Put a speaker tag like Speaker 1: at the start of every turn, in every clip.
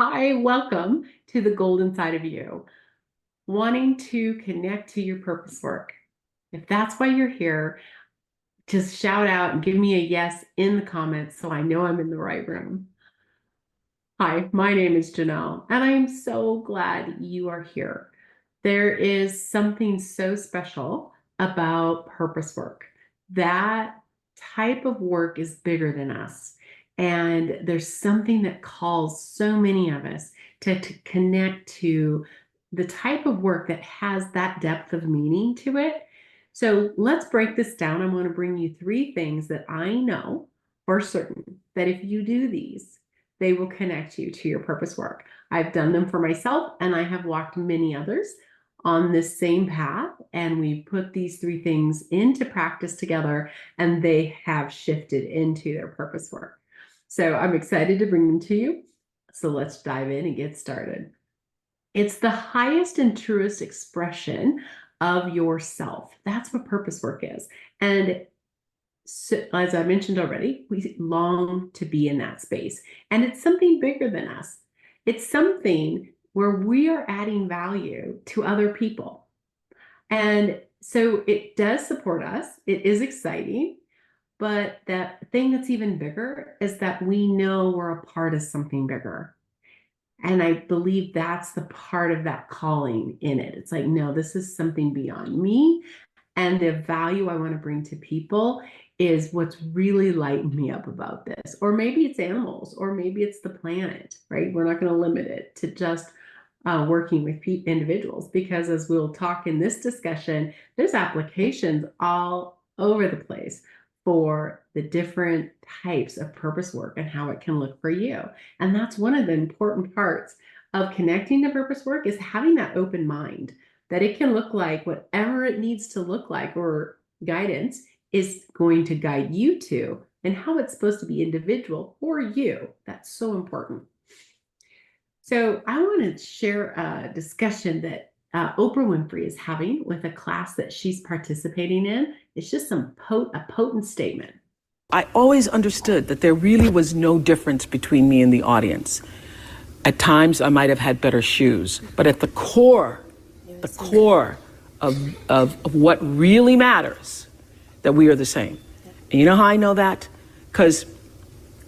Speaker 1: Hi, welcome to the golden side of you, wanting to connect to your purpose work. If that's why you're here, just shout out and give me a yes in the comments so I know I'm in the right room. Hi, my name is Janelle, and I am so glad you are here. There is something so special about purpose work. That type of work is bigger than us. And there's something that calls so many of us to connect to the type of work that has that depth of meaning to it. So let's break this down. I'm going to bring you three things that I know for certain that if you do these, they will connect you to your purpose work. I've done them for myself, and I have walked many others on this same path, and we've put these three things into practice together, and they have shifted into their purpose work. So I'm excited to bring them to you. So let's dive in and get started. It's the highest and truest expression of yourself. That's what purpose work is. And so, as I mentioned already, we long to be in that space. And it's something bigger than us. It's something where we are adding value to other people. And so it does support us. It is exciting. But that thing that's even bigger is that we know we're a part of something bigger. And I believe that's the part of that calling in it. It's like, no, this is something beyond me. And the value I want to bring to people is what's really lighting me up about this. Or maybe it's animals, or maybe it's the planet, right? We're not going to limit it to just working with individuals, because as we'll talk in this discussion, there's applications all over the place for the different types of purpose work and how it can look for you. And that's one of the important parts of connecting to purpose work, is having that open mind that it can look like whatever it needs to look like, or guidance is going to guide you to, and how it's supposed to be individual for you. That's so important. So I want to share a discussion that Oprah Winfrey is having with a class that she's participating in. It's just a potent statement.
Speaker 2: I always understood that there really was no difference between me and the audience. At times, I might have had better shoes, but at the core of what really matters, that we are the same. And you know how I know that? Because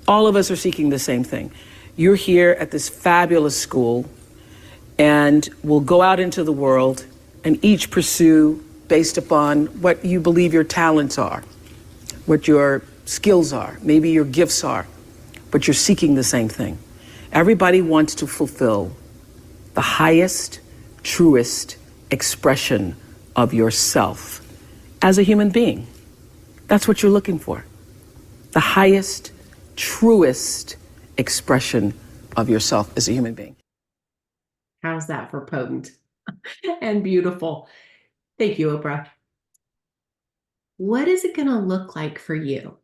Speaker 2: all of us are seeking the same thing. You're here at this fabulous school, and we'll go out into the world and each pursue based upon what you believe your talents are, what your skills are, maybe your gifts are, but you're seeking the same thing. Everybody wants to fulfill the highest, truest expression of yourself as a human being. That's what you're looking for. The highest, truest expression of yourself as a human being.
Speaker 1: How's that for potent and beautiful? Thank you, Oprah. What is it going to look like for you?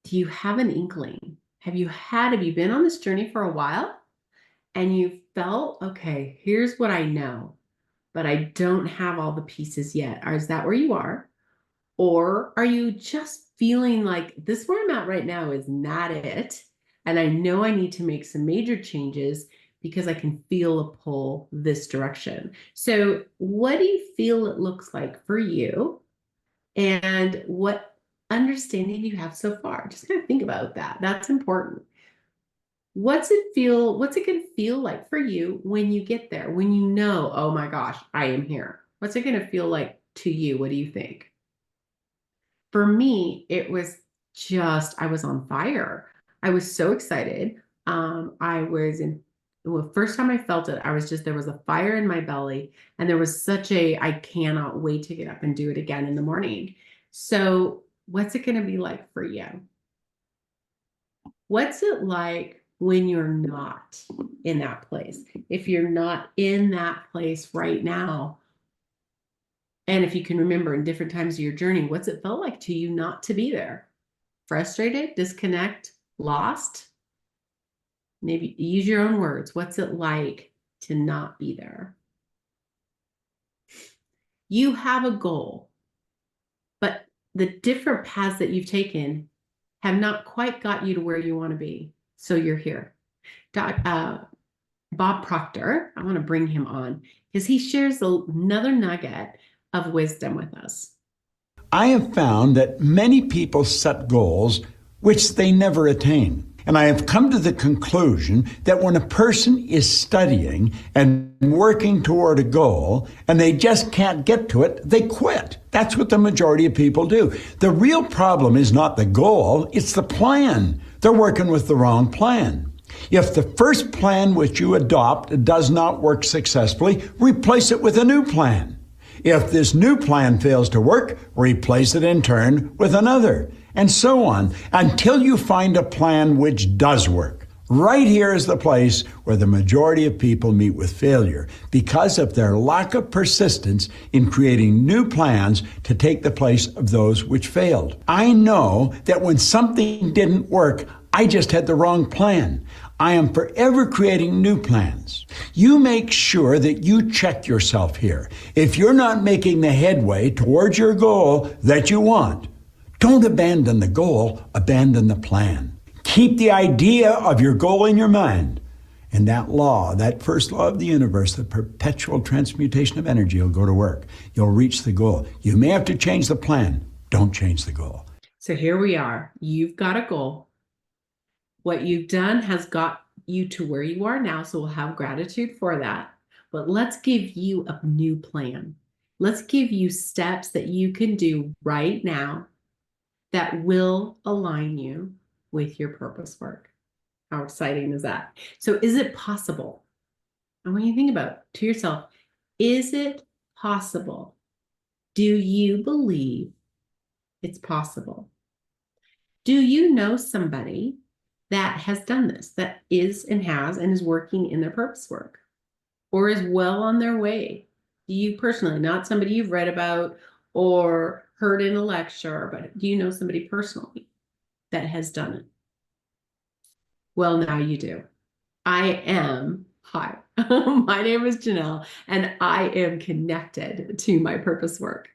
Speaker 1: Do you have an inkling? Have you been on this journey for a while and you felt, okay, here's what I know, but I don't have all the pieces yet? Or is that where you are? Or are you just feeling like this where I'm at right now is not it? And I know I need to make some major changes because I can feel a pull this direction. So what do you feel it looks like for you? And what understanding do you have so far? Just kind of think about that. That's important. What's it going to feel like for you when you get there? When you know, oh my gosh, I am here. What's it going to feel like to you? What do you think? For me, it was I was on fire. I was so excited. I was in, well, first time I felt it, there was a fire in my belly, and there was I cannot wait to get up and do it again in the morning. So what's it going to be like for you? What's it like when you're not in that place? If you're not in that place right now, and if you can remember in different times of your journey, what's it felt like to you not to be there? Frustrated, disconnect, lost? Maybe use your own words. What's it like to not be there? You have a goal, but the different paths that you've taken have not quite got you to where you want to be. So you're here. Bob Proctor. I want to bring him on because he shares another nugget of wisdom with us.
Speaker 3: I have found that many people set goals which they never attain. And I have come to the conclusion that when a person is studying and working toward a goal and they just can't get to it, they quit. That's what the majority of people do. The real problem is not the goal, it's the plan. They're working with the wrong plan. If the first plan which you adopt does not work successfully, replace it with a new plan. If this new plan fails to work, replace it in turn with another, and so on, until you find a plan which does work. Right here is the place where the majority of people meet with failure because of their lack of persistence in creating new plans to take the place of those which failed. I know that when something didn't work, I just had the wrong plan. I am forever creating new plans. You make sure that you check yourself here. If you're not making the headway towards your goal that you want, don't abandon the goal, abandon the plan. Keep the idea of your goal in your mind. And that law, that first law of the universe, the perpetual transmutation of energy will go to work. You'll reach the goal. You may have to change the plan. Don't change the goal.
Speaker 1: So here we are. You've got a goal. What you've done has got you to where you are now, so we'll have gratitude for that. But let's give you a new plan. Let's give you steps that you can do right now that will align you with your purpose work. How exciting is that? So is it possible? And when you think about it to yourself, is it possible? Do you believe it's possible? Do you know somebody that has done this, that is and has and is working in their purpose work or is well on their way? Do you personally, not somebody you've read about or heard in a lecture, but do you know somebody personally that has done it? Well, now you do. Hi, my name is Janell, and I am connected to my purpose work.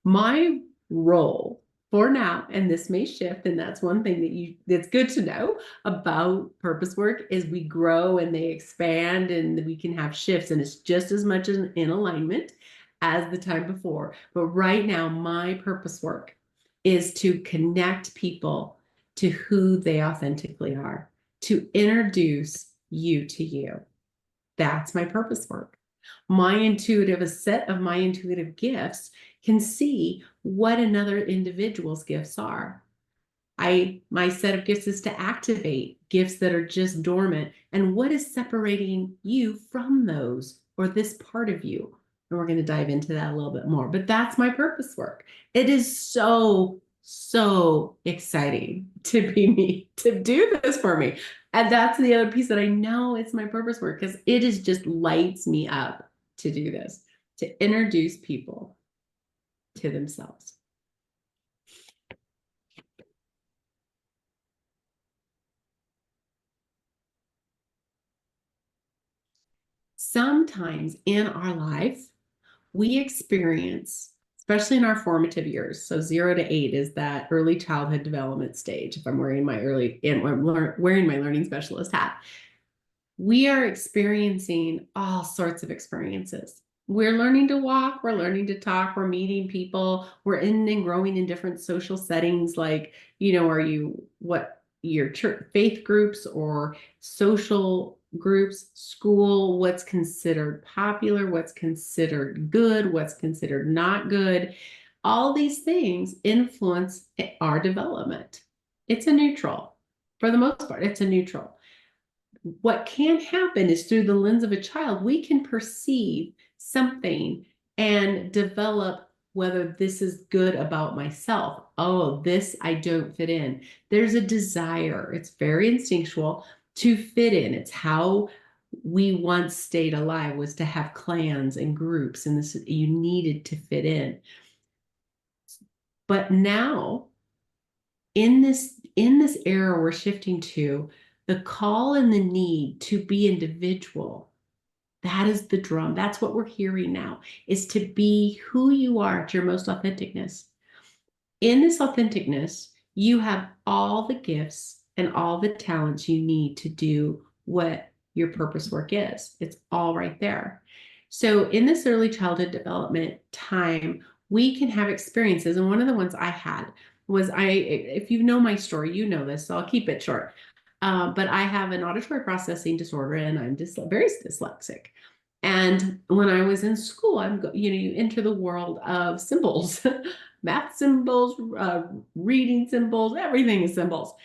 Speaker 1: My role for now, and this may shift, and that's one thing that's good to know about purpose work, is we grow and they expand and we can have shifts, and it's just as much in alignment as the time before. But right now, my purpose work is to connect people to who they authentically are, to introduce you to you. That's my purpose work. A set of my intuitive gifts can see what another individual's gifts are. My set of gifts is to activate gifts that are just dormant, and what is separating you from those or this part of you. And we're going to dive into that a little bit more, but that's my purpose work. It is so exciting to be me, to do this for me. And that's the other piece that I know it's my purpose work, because it is just lights me up to do this, to introduce people to themselves. Sometimes in our life, we experience, especially in our formative years, so 0 to 8 is that early childhood development stage. If I'm wearing my learning specialist hat, we are experiencing all sorts of experiences. We're learning to walk, we're learning to talk, we're meeting people, we're in and growing in different social settings, like, what your church, faith groups or social groups, school, what's considered popular, what's considered good, what's considered not good. All these things influence our development. It's a neutral. For the most part, it's a neutral. What can happen is through the lens of a child, we can perceive something and develop whether this is good about myself. Oh, this I don't fit in. There's a desire. It's very instinctual to fit in. It's how we once stayed alive, was to have clans and groups, and this, you needed to fit in. But now, in this era we're shifting to, the call and the need to be individual, that is the drum. That's what we're hearing now, is to be who you are at your most authenticness. In this authenticness, you have all the gifts and all the talents you need to do what your purpose work is. It's all right there. So in this early childhood development time, we can have experiences. And one of the ones I had was if you know my story, you know this, so I'll keep it short. But I have an auditory processing disorder and I'm very dyslexic. And when I was in school, you enter the world of symbols, math symbols, reading symbols, everything is symbols.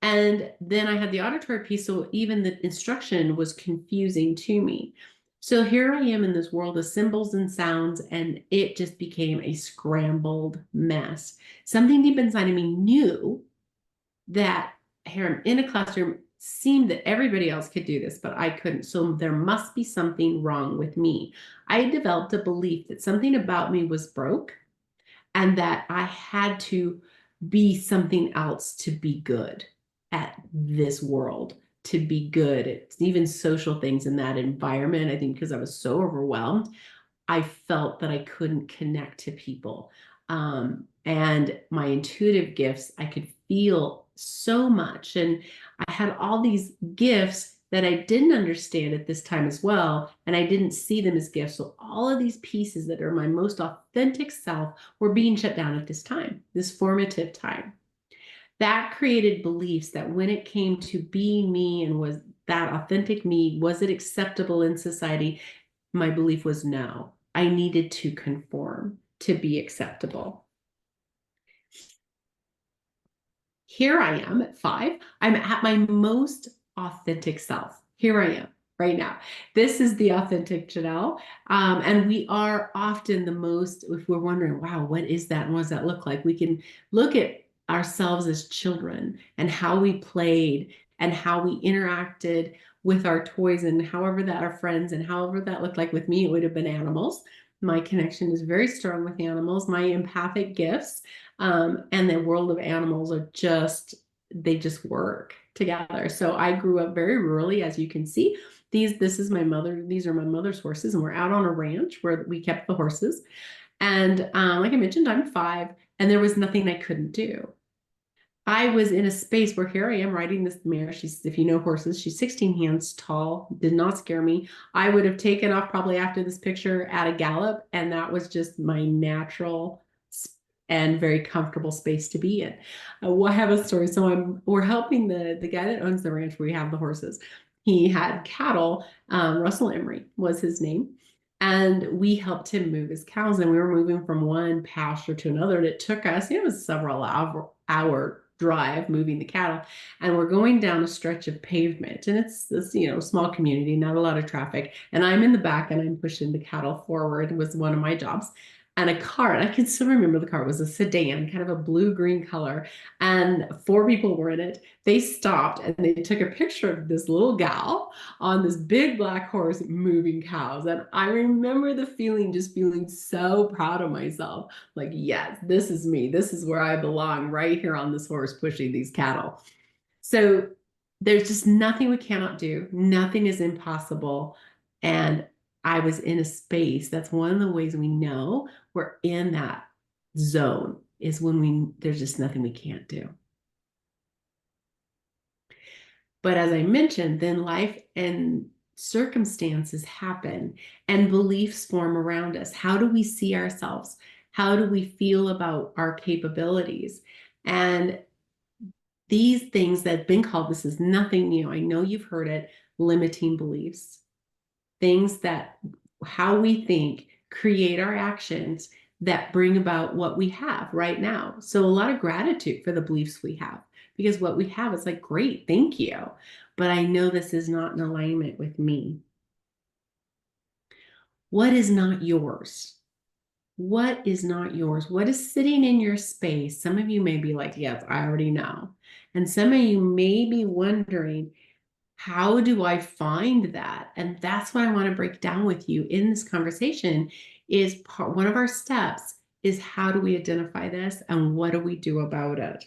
Speaker 1: And then I had the auditory piece, so even the instruction was confusing to me. So here I am in this world of symbols and sounds, and it just became a scrambled mess. Something deep inside of me knew that here I'm in a classroom, seemed that everybody else could do this, but I couldn't. So there must be something wrong with me. I had developed a belief that something about me was broke and that I had to be something else to be good at this world, to be good at even social things in that environment. I think because I was so overwhelmed, I felt that I couldn't connect to people. And my intuitive gifts, I could feel so much. And I had all these gifts that I didn't understand at this time as well. And I didn't see them as gifts. So all of these pieces that are my most authentic self were being shut down at this time, this formative time. That created beliefs that when it came to being me and was that authentic me, was it acceptable in society? My belief was no. I needed to conform to be acceptable. Here I am at 5. I'm at my most authentic self. Here I am right now. This is the authentic Janell. And we are often the most, if we're wondering, wow, what is that? And what does that look like? We can look at ourselves as children and how we played and how we interacted with our toys and however that our friends and however that looked like. With me, it would have been animals. My connection is very strong with animals. My empathic gifts and the world of animals are they just work together. So I grew up very rurally, as you can see. This is my mother. These are my mother's horses, and we're out on a ranch where we kept the horses. And like I mentioned, I'm 5, and there was nothing I couldn't do. I was in a space where here I am riding this mare. If you know horses, she's 16 hands tall, did not scare me. I would have taken off probably after this picture at a gallop, and that was just my natural and very comfortable space to be in. I have a story. So we're helping the guy that owns the ranch where we have the horses. He had cattle. Russell Emery was his name. And we helped him move his cows, and we were moving from one pasture to another. And it took us, it was several hour drive moving the cattle, and we're going down a stretch of pavement, and it's this small community, not a lot of traffic, and I'm in the back and I'm pushing the cattle forward. It was one of my jobs. And a car, and I can still remember the car, was a sedan, kind of a blue-green color, and 4 people were in it. They stopped and they took a picture of this little gal on this big black horse moving cows. And I remember the feeling, just feeling so proud of myself. Like, yes, this is me. This is where I belong, right here on this horse pushing these cattle. So there's just nothing we cannot do. Nothing is impossible. And I was in a space. That's one of the ways we know we're in that zone, is when there's just nothing we can't do. But as I mentioned, then life and circumstances happen and beliefs form around us. How do we see ourselves? How do we feel about our capabilities? And these things that have been called, this is nothing new. I know you've heard it, limiting beliefs. Things that how we think create our actions that bring about what we have right now. So a lot of gratitude for the beliefs we have, because what we have is like, great, thank you. But I know this is not in alignment with me. What is not yours? What is not yours? What is sitting in your space? Some of you may be like, yes, I already know. And some of you may be wondering, how do I find that? And that's what I want to break down with you in this conversation. Is one of our steps is, how do we identify this and what do we do about it?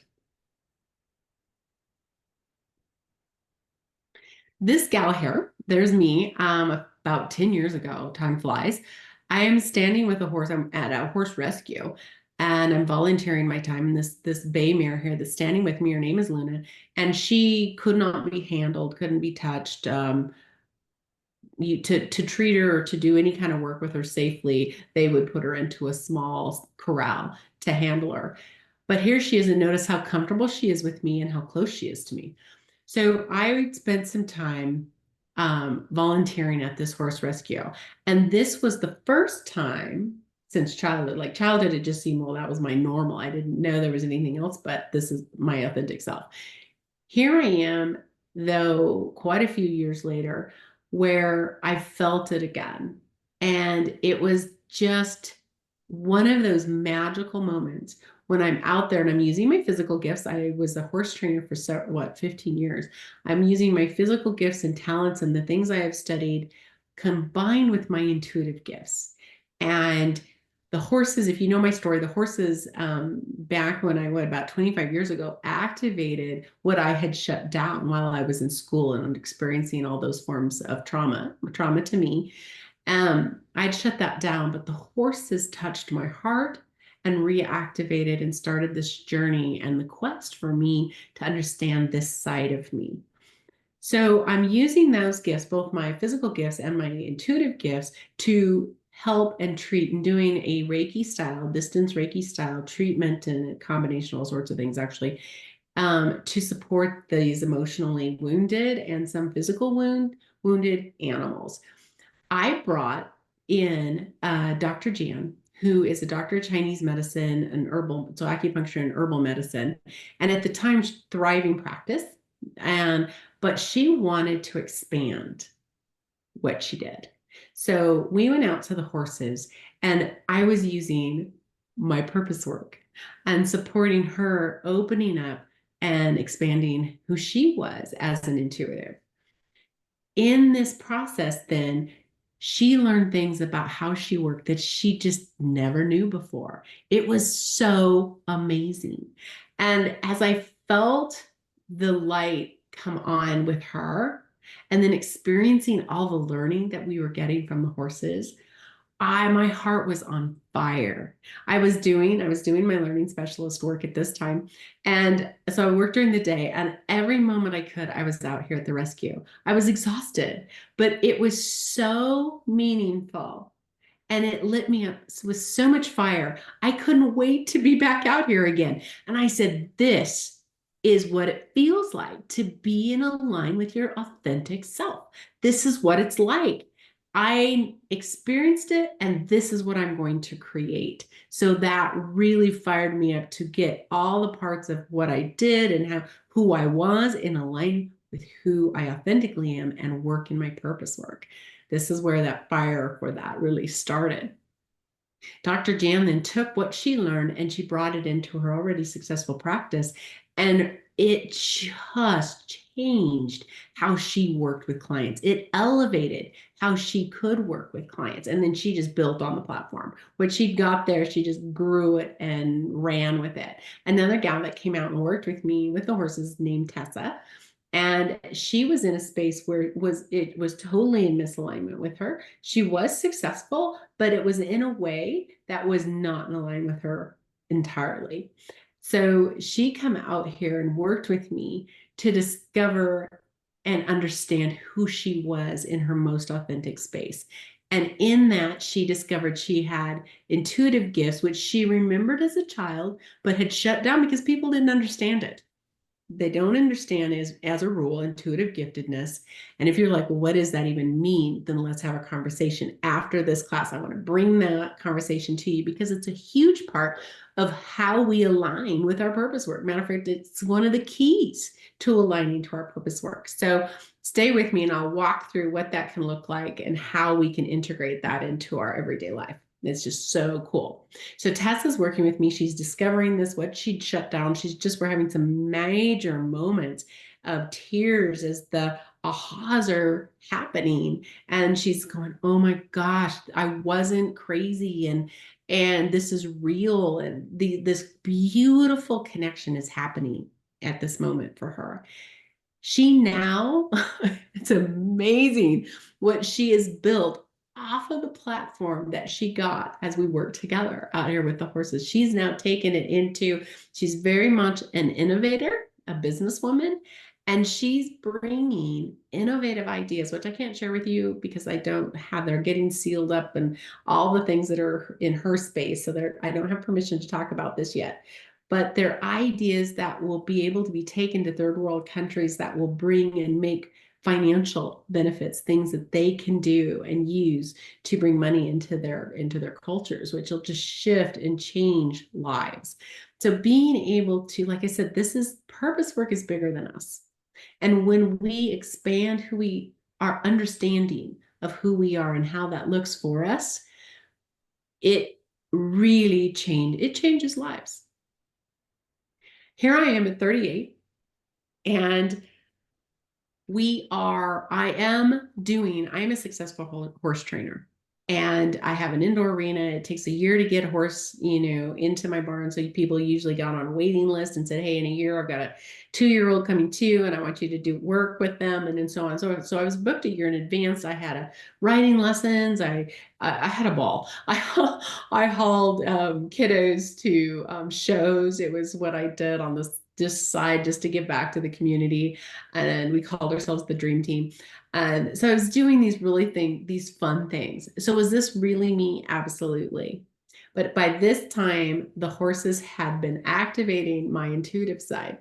Speaker 1: This gal here, there's me, about 10 years ago, time flies. I am standing with a horse. I'm at a horse rescue, and I'm volunteering my time. And this bay mare here that's standing with me, her name is Luna, and she could not be handled, couldn't be touched. to treat her or to do any kind of work with her safely, they would put her into a small corral to handle her. But here she is, and notice how comfortable she is with me and how close she is to me. So I spent some time volunteering at this horse rescue. And this was the first time since childhood. Like childhood, it just seemed, well, that was my normal. I didn't know there was anything else, but this is my authentic self. Here I am, though, quite a few years later, where I felt it again. And it was just one of those magical moments when I'm out there and I'm using my physical gifts. I was a horse trainer for 15 years. I'm using my physical gifts and talents and the things I have studied combined with my intuitive gifts. And the horses, if you know my story, the horses back when about 25 years ago, activated what I had shut down while I was in school and experiencing all those forms of trauma to me. I'd shut that down, but the horses touched my heart and reactivated and started this journey and the quest for me to understand this side of me. So I'm using those gifts, both my physical gifts and my intuitive gifts, to help and treat, and doing a Reiki style, distance Reiki style treatment and a combination of all sorts of things, actually, to support these emotionally wounded and some physical wounded animals. I brought in Dr. Jan, who is a doctor of Chinese medicine and herbal, so acupuncture and herbal medicine, and at the time, thriving practice. But she wanted to expand what she did. So we went out to the horses, and I was using my purpose work and supporting her, opening up and expanding who she was as an intuitive. In this process, then, she learned things about how she worked that she just never knew before. It was so amazing. And as I felt the light come on with her, and then experiencing all the learning that we were getting from the horses, my heart was on fire. I was doing my learning specialist work at this time. And so I worked during the day, and every moment I could, I was out here at the rescue. I was exhausted, but it was so meaningful. And it lit me up with so much fire. I couldn't wait to be back out here again. And I said, this is what it feels like to be in line with your authentic self. This is what it's like. I experienced it, and this is what I'm going to create. So that really fired me up to get all the parts of what I did and who I was in line with who I authentically am and work in my purpose work. This is where that fire for that really started. Dr. Jan then took what she learned and she brought it into her already successful practice. And it just changed how she worked with clients. It elevated how she could work with clients. And then she just built on the platform. What she got there, she just grew it and ran with it. Another gal that came out and worked with me with the horses named Tessa. And she was in a space where it was totally in misalignment with her. She was successful, but it was in a way that was not in line with her entirely. So she come out here and worked with me to discover and understand who she was in her most authentic space. And in that, she discovered she had intuitive gifts, which she remembered as a child, but had shut down because people didn't understand it. They don't understand as a rule intuitive giftedness. And if you're like, well, what does that even mean? Then let's have a conversation after this class. I want to bring that conversation to you because it's a huge part of how we align with our purpose work. Matter of fact, it's one of the keys to aligning to our purpose work. So stay with me and I'll walk through what that can look like and how we can integrate that into our everyday life. It's just so cool. So Tessa's working with me. She's discovering this, what she'd shut down. We're having some major moments of tears as the ahas are happening. And she's going, oh my gosh, I wasn't crazy. And this is real. And this beautiful connection is happening at this moment for her. She now, it's amazing what she has built off of the platform that she got as we worked together out here with the horses. She's now taken it she's very much an innovator, a businesswoman, And she's bringing innovative ideas, which I can't share with you because I don't have, they're getting sealed up and all the things that are in her space. So I don't have permission to talk about this yet. But they're ideas that will be able to be taken to third world countries that will bring and make financial benefits, things that they can do and use to bring money into their cultures, which will just shift and change lives. So being able to, like I said, this is purpose work is bigger than us. And when we expand our understanding of who we are and how that looks for us, it really changes lives. Here I am at 38, and I am a successful horse trainer. And I have an indoor arena. It takes a year to get a horse, into my barn. So people usually got on a waiting list and said, hey, in a year, I've got a 2-year-old coming too, and I want you to do work with them, and then so on. So I was booked a year in advance. I had riding lessons. I had a ball. I hauled kiddos to shows. It was what I did on this side just to give back to the community. And we called ourselves the Dream Team. And so I was doing these fun things. So was this really me? Absolutely. But by this time, the horses had been activating my intuitive side,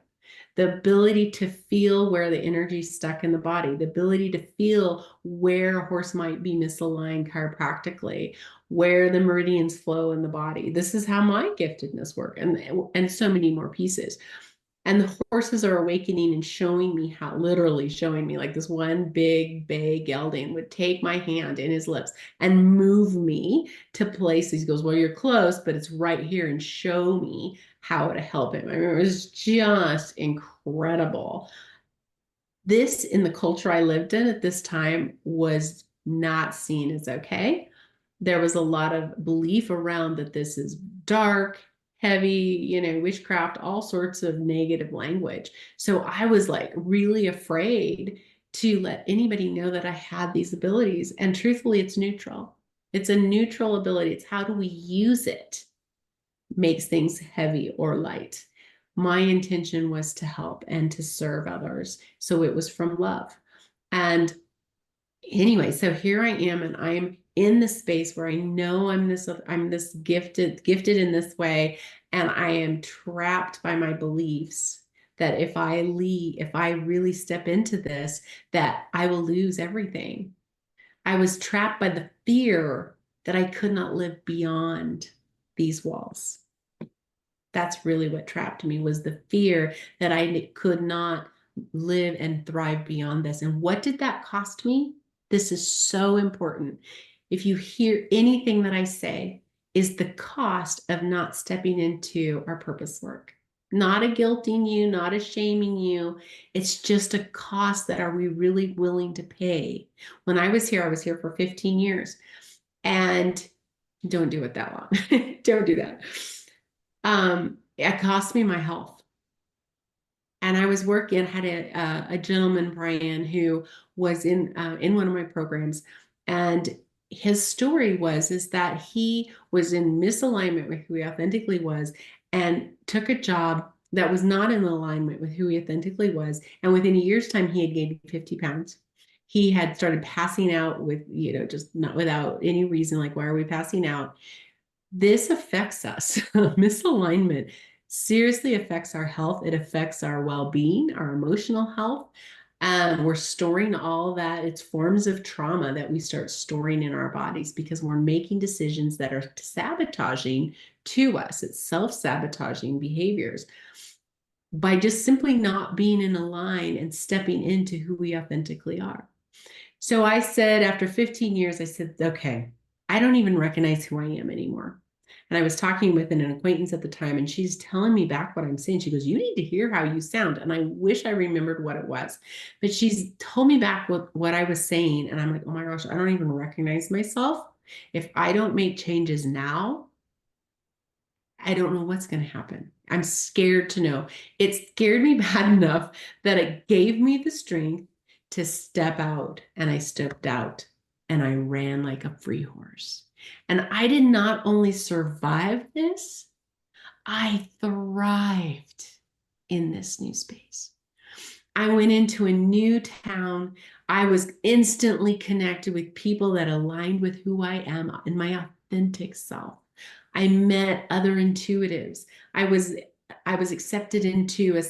Speaker 1: the ability to feel where the energy stuck in the body, the ability to feel where a horse might be misaligned chiropractically, where the meridians flow in the body. This is how my giftedness works, and so many more pieces. And the horses are awakening and literally showing me, like this one big bay gelding would take my hand in his lips and move me to places. He goes, well, you're close, but it's right here, and show me how to help him. I mean, it was just incredible. This, in the culture I lived in at this time, was not seen as okay. There was a lot of belief around that this is dark, heavy, witchcraft, all sorts of negative language. So I was like really afraid to let anybody know that I had these abilities. And truthfully, it's neutral. It's a neutral ability. It's how do we use it makes things heavy or light. My intention was to help and to serve others. So it was from love. And anyway, so here I am, and I'm in the space where I know I'm this gifted in this way, and I am trapped by my beliefs that if I really step into this, that I will lose everything. I was trapped by the fear that I could not live beyond these walls. That's really what trapped me, was the fear that I could not live and thrive beyond this. And what did that cost me? This is so important. If you hear anything that I say, is the cost of not stepping into our purpose work. Not a guilting you, not a shaming you. It's just a cost that are we really willing to pay? When I was here for 15 years. And don't do it that long. Don't do that. It cost me my health. And I was working, had a gentleman, Brian, who was in one of my programs, and his story is that he was in misalignment with who he authentically was, and took a job that was not in alignment with who he authentically was. And within a year's time, he had gained 50 pounds. He had started passing out with, just not without any reason, like, why are we passing out? This affects us. Misalignment seriously affects our health. It affects our well-being, our emotional health. We're storing all that. It's forms of trauma that we start storing in our bodies because we're making decisions that are sabotaging to us. It's self-sabotaging behaviors by just simply not being in a line and stepping into who we authentically are. So I said, after 15 years, I said, okay, I don't even recognize who I am anymore. And I was talking with an acquaintance at the time, and she's telling me back what I'm saying. She goes, you need to hear how you sound. And I wish I remembered what it was. But she's told me back what I was saying. And I'm like, oh my gosh, I don't even recognize myself. If I don't make changes now, I don't know what's going to happen. I'm scared to know. It scared me bad enough that it gave me the strength to step out. And I stepped out and I ran like a free horse. And I did not only survive this, I thrived in this new space. I went into a new town. I was instantly connected with people that aligned with who I am and my authentic self. I met other intuitives. I was I was accepted into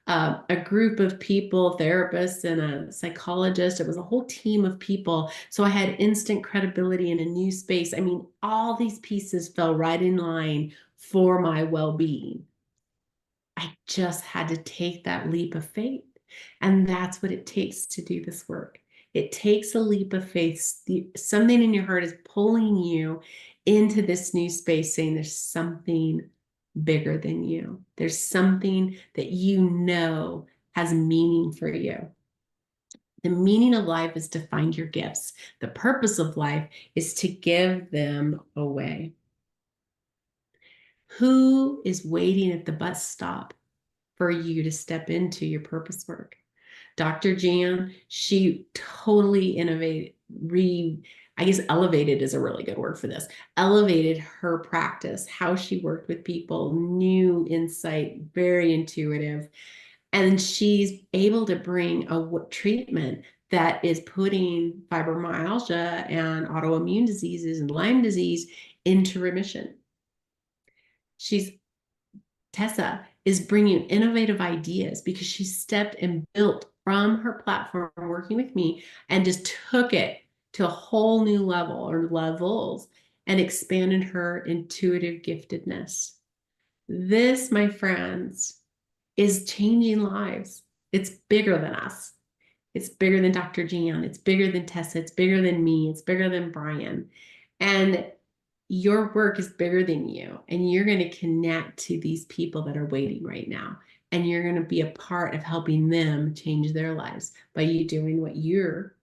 Speaker 1: a group of people, therapists and a psychologist. It was a whole team of people. So I had instant credibility in a new space. I mean, all these pieces fell right in line for my well-being. I just had to take that leap of faith. And that's what it takes to do this work. It takes a leap of faith. Something in your heart is pulling you into this new space, saying there's something bigger than you. There's something that you know has meaning for you. The meaning of life is to find your gifts. The purpose of life is to give them away. Who is waiting at the bus stop for you to step into your purpose work? Dr. Jan, she totally innovated, I guess elevated is a really good word for this, elevated her practice, how she worked with people, new insight, very intuitive. And she's able to bring a treatment that is putting fibromyalgia and autoimmune diseases and Lyme disease into remission. Tessa is bringing innovative ideas because she stepped and built from her platform working with me and just took it to a whole new level or levels and expanded her intuitive giftedness. This, my friends, is changing lives. It's bigger than us. It's bigger than Dr. Jan. It's bigger than Tessa. It's bigger than me. It's bigger than Brian. And your work is bigger than you, and you're going to connect to these people that are waiting right now, and you're going to be a part of helping them change their lives by you doing what your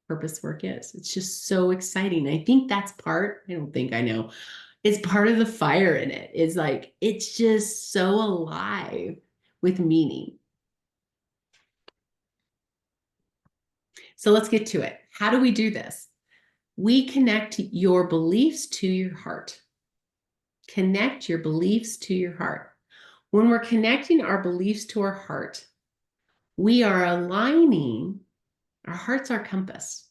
Speaker 1: purpose work is. It's just so exciting. I think that's part, I don't think I know, it's part of the fire in it. It's like, it's just so alive with meaning. So let's get to it. How do we do this? We connect your beliefs to your heart. Connect your beliefs to your heart. When we're connecting our beliefs to our heart, we are aligning. Our heart's our compass.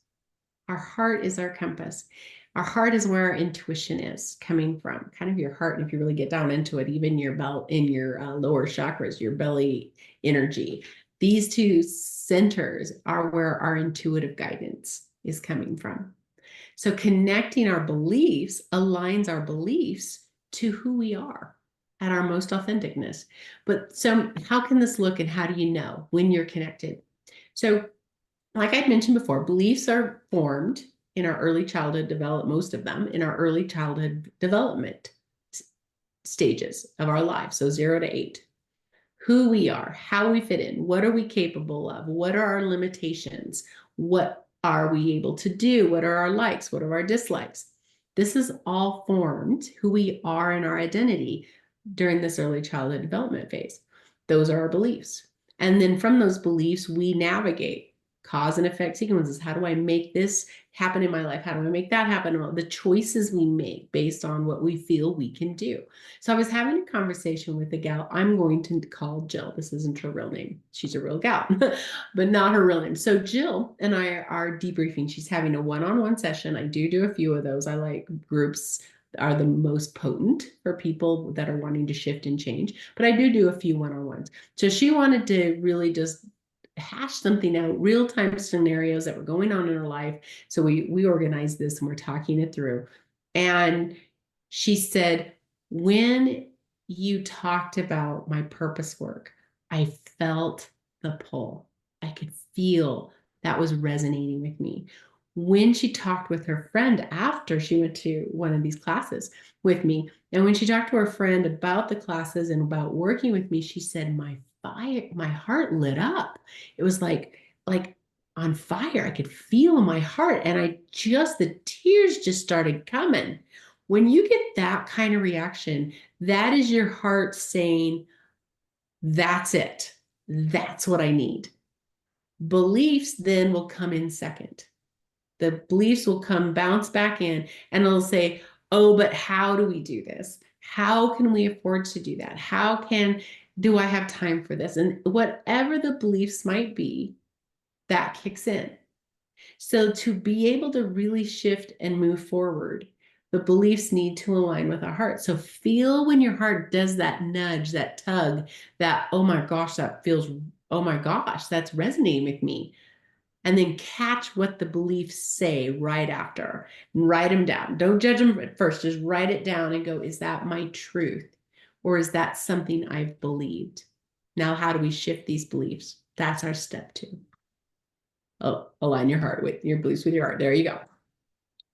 Speaker 1: Our heart is our compass. Our heart is where our intuition is coming from, kind of your heart. And if you really get down into it, even your belt in your lower chakras, your belly energy, these two centers are where our intuitive guidance is coming from. So connecting our beliefs aligns our beliefs to who we are at our most authenticness. But so how can this look and how do you know when you're connected? So like I mentioned before, beliefs are formed in our early childhood development, most of them in our early childhood development stages of our life. So 0 to 8. Who we are, how we fit in, what are we capable of, what are our limitations, what are we able to do, what are our likes, what are our dislikes. This is all formed who we are in our identity during this early childhood development phase. Those are our beliefs. And then from those beliefs, we navigate cause and effect sequences. How do I make this happen in my life? How do I make that happen? The choices we make based on what we feel we can do. So I was having a conversation with a gal I'm going to call Jill. This isn't her real name. She's a real gal, but not her real name. So Jill and I are debriefing. She's having a one-on-one session. I do a few of those. I like groups are the most potent for people that are wanting to shift and change, but I do a few one-on-ones. So she wanted to really just hash something out, real-time scenarios that were going on in her life. So we organized this and we're talking it through. And she said, when you talked about my purpose work, I felt the pull. I could feel that was resonating with me. When she talked with her friend after she went to one of these classes with me, and when she talked to her friend about the classes and about working with me, she said, my heart lit up. It was like on fire. I could feel my heart, and the tears just started coming. When you get that kind of reaction, that is your heart saying, that's it. That's what I need. Beliefs then will come in second. The beliefs will come bounce back in and it'll say, oh, but how do we do this? How can we afford to do that? How can Do I have time for this? And whatever the beliefs might be, that kicks in. So to be able to really shift and move forward, the beliefs need to align with our heart. So feel when your heart does that nudge, that tug, that, oh my gosh, that feels, oh my gosh, that's resonating with me. And then catch what the beliefs say right after and write them down. Don't judge them at first, just write it down and go, is that my truth? Or is that something I've believed? Now, how do we shift these beliefs? That's our step 2. Oh, align your heart with your beliefs with your heart. There you go.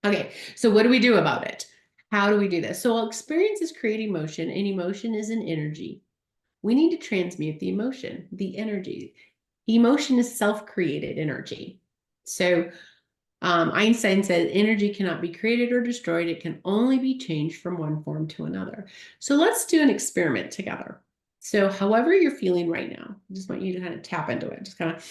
Speaker 1: Okay, so what do we do about it? How do we do this? So experiences create emotion, and emotion is an energy. We need to transmute the emotion, the energy. Emotion is self-created energy. So Einstein said energy cannot be created or destroyed. It can only be changed from one form to another. So let's do an experiment together. So however you're feeling right now, I just want you to kind of tap into it. Just kind of,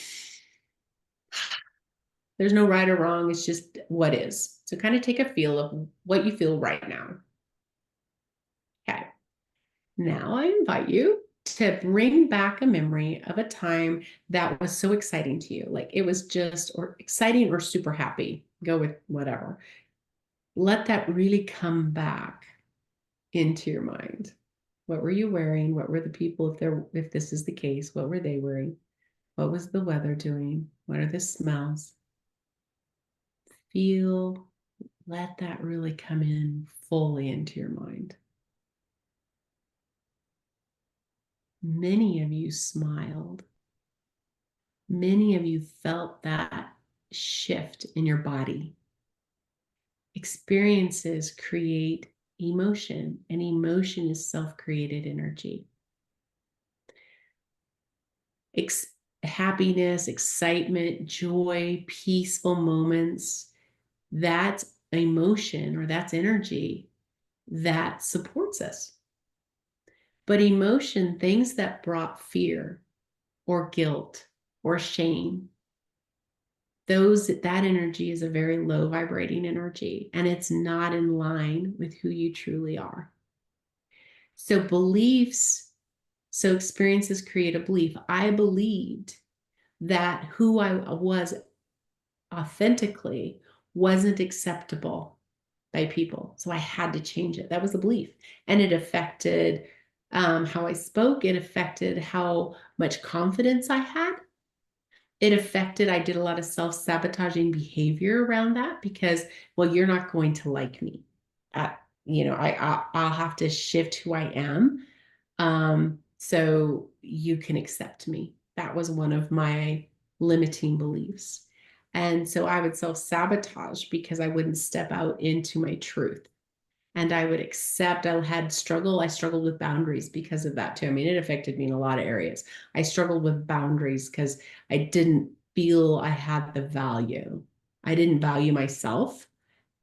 Speaker 1: there's no right or wrong. It's just what is. So kind of take a feel of what you feel right now. Okay. Now I invite you to bring back a memory of a time that was so exciting to you. Like it was just or exciting or super happy. Go with whatever. Let that really come back into your mind. What were you wearing? What were the people, if this is the case, what were they wearing? What was the weather doing? What are the smells? Feel, let that really come in fully into your mind. Many of you smiled. Many of you felt that shift in your body. Experiences create emotion, and emotion is self-created energy. Happiness, excitement, joy, peaceful moments, that's emotion or that's energy that supports us. But emotion, things that brought fear or guilt or shame, that energy is a very low vibrating energy, and it's not in line with who you truly are. So experiences create a belief. I believed that who I was authentically wasn't acceptable by people. So I had to change it. That was the belief. And it affected how I spoke. It affected how much confidence I had. It affected, I did a lot of self-sabotaging behavior around that because, well, you're not going to like me. I'll have to shift who I am so you can accept me. That was one of my limiting beliefs. And so I would self-sabotage because I wouldn't step out into my truth. And I would accept, I struggled with boundaries because of that too. I mean, it affected me in a lot of areas. I struggled with boundaries because I didn't feel I had the value. I didn't value myself,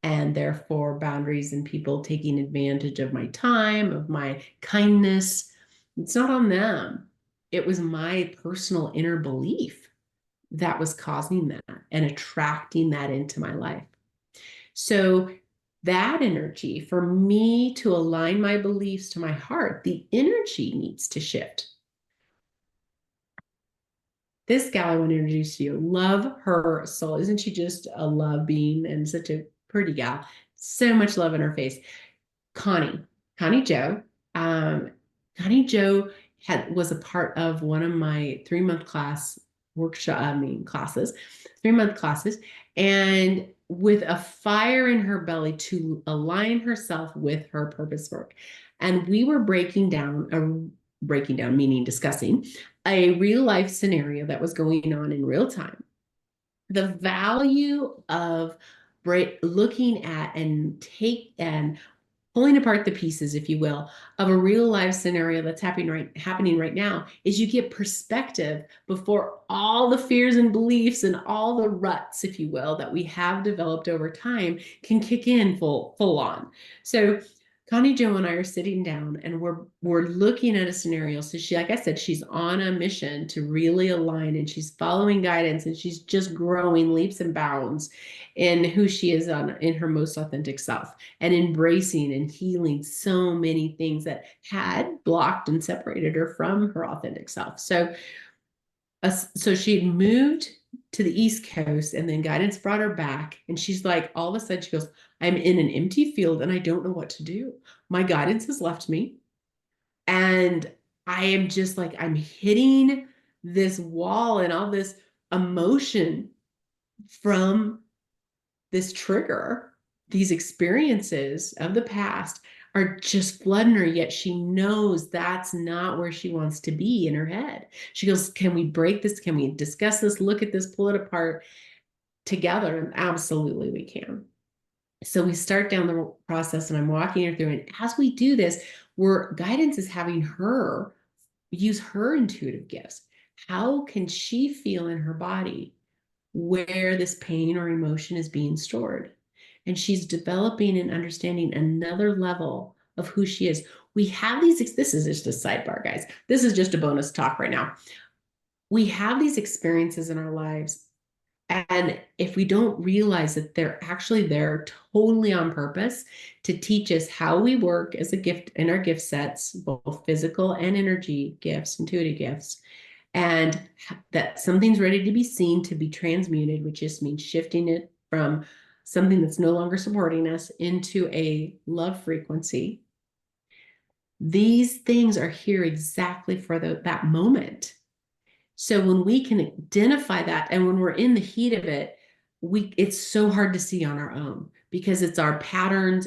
Speaker 1: and therefore boundaries and people taking advantage of my time, of my kindness. It's not on them. It was my personal inner belief that was causing that and attracting that into my life. So that energy, for me to align my beliefs to my heart, the energy needs to shift. This gal I want to introduce to you, love her soul. Isn't she just a love being and such a pretty gal? So much love in her face. Connie Joe. Connie Joe was a part of one of my 3-month classes, 3-month classes, and with a fire in her belly to align herself with her purpose work. And we were breaking down meaning discussing a real life scenario that was going on in real time. The value of looking at and pulling apart the pieces, if you will, of a real life scenario that's happening right now is you get perspective before all the fears and beliefs and all the ruts, if you will, that we have developed over time can kick in full on. So Connie Joe and I are sitting down and we're looking at a scenario. So she, like I said, she's on a mission to really align, and she's following guidance, and she's just growing leaps and bounds in who she is in her most authentic self, and embracing and healing so many things that had blocked and separated her from her authentic self. So she had moved to the East Coast, and then guidance brought her back. And she's like, all of a sudden, she goes, I'm in an empty field and I don't know what to do. My guidance has left me. And I am just like, I'm hitting this wall and all this emotion from this trigger, these experiences of the past are just flooding her, yet she knows that's not where she wants to be in her head. She goes, can we break this? Can we discuss this? Look at this, pull it apart together? And absolutely we can. So we start down the process, and I'm walking her through. And as we do this, guidance is having her use her intuitive gifts. How can she feel in her body where this pain or emotion is being stored? And she's developing and understanding another level of who she is. We have these, this is just a sidebar, guys. This is just a bonus talk right now. We have these experiences in our lives, and if we don't realize that they're actually there totally on purpose to teach us how we work as a gift in our gift sets, both physical and energy gifts, intuitive gifts, and that something's ready to be seen, to be transmuted, which just means shifting it from something that's no longer supporting us into a love frequency. These things are here exactly for that moment. So when we can identify that, and when we're in the heat of it, it's so hard to see on our own, because it's our patterns.